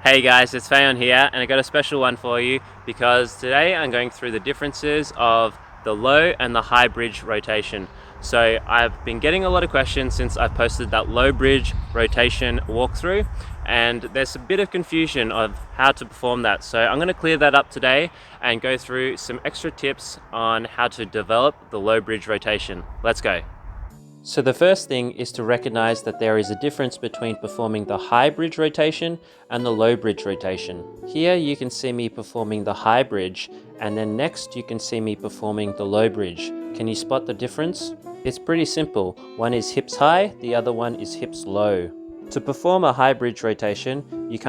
Hey guys, it's Fayon here, and I got a special one for you because today I'm going through the differences of the low and the high bridge rotation. So I've been getting a lot of questions since I've posted that low bridge rotation walkthrough, and there's a bit of confusion of how to perform that. So I'm going to clear that up today and go through some extra tips on how to develop the low bridge rotation. Let's go. So the first thing is to recognize that there is a difference between performing the high bridge rotation and the low bridge rotation. Here you can see me performing the high bridge, and then next you can see me performing the low bridge. Can you spot the difference? It's pretty simple. One is hips high, the other one is hips low. To perform a high bridge rotation, you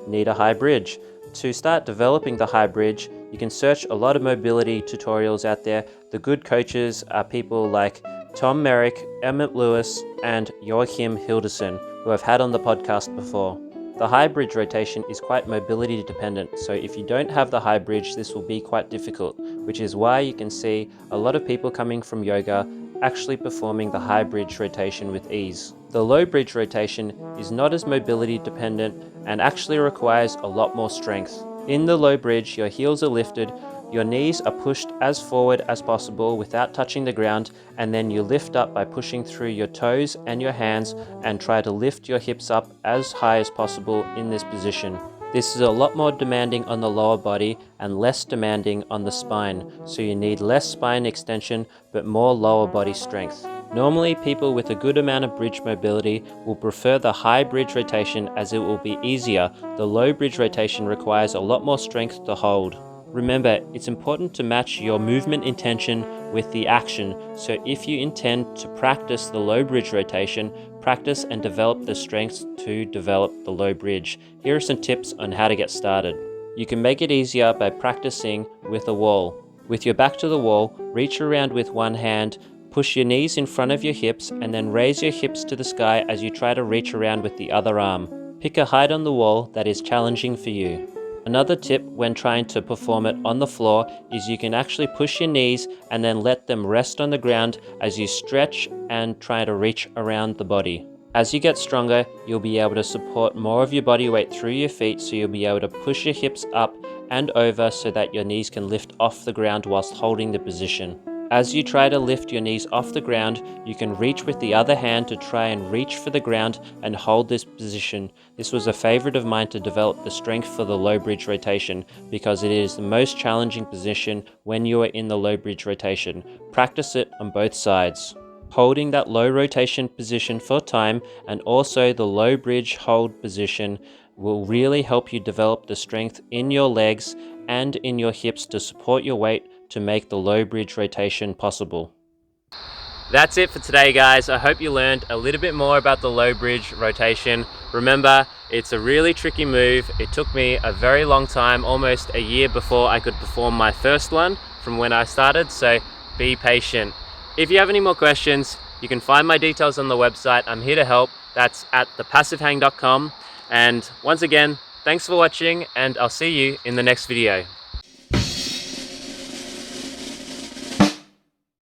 need a high bridge. To start developing the high bridge, you can search a lot of mobility tutorials out there. The good coaches are people like Tom Merrick, Emmett Lewis, and Joachim Hilderson, who I've had on the podcast before. The high bridge rotation is quite mobility dependent, so if you don't have the high bridge, this will be quite difficult, which is why you can see a lot of people coming from yoga actually performing the high bridge rotation with ease. The low bridge rotation is not as mobility dependent and actually requires a lot more strength. In the low bridge, your heels are lifted, your knees are pushed as forward as possible without touching the ground, and then you lift up by pushing through your toes and your hands and try to lift your hips up as high as possible in this position. This is a lot more demanding on the lower body and less demanding on the spine, so you need less spine extension but more lower body strength. Normally, people with a good amount of bridge mobility will prefer the high bridge rotation as it will be easier. The low bridge rotation requires a lot more strength to hold. Remember, it's important to match your movement intention with the action, so if you intend to practice the low bridge rotation, practice and develop the strength to develop the low bridge. Here are some tips on how to get started. You can make it easier by practicing with a wall. With your back to the wall, reach around with one hand, push your knees in front of your hips, and then raise your hips to the sky as you try to reach around with the other arm. Pick a height on the wall that is challenging for you. Another tip when trying to perform it on the floor is you can actually push your knees and then let them rest on the ground as you stretch and try to reach around the body. As you get stronger, you'll be able to support more of your body weight through your feet, so you'll be able to push your hips up and over so that your knees can lift off the ground whilst holding the position. As you try to lift your knees off the ground, you can reach with the other hand to try and reach for the ground and hold this position. This was a favorite of mine to develop the strength for the low bridge rotation because it is the most challenging position when you are in the low bridge rotation. Practice it on both sides. Holding that low rotation position for time and also the low bridge hold position will really help you develop the strength in your legs and in your hips to support your weight to make the low bridge rotation possible. That's it for today, guys. I hope you learned a little bit more about the low bridge rotation. Remember, it's a really tricky move. It took me a very long time, almost a year before I could perform my first one from when I started, so be patient. If you have any more questions, you can find my details on the website. I'm here to help. That's at thepassivehang.com. And once again, thanks for watching, and I'll see you in the next video.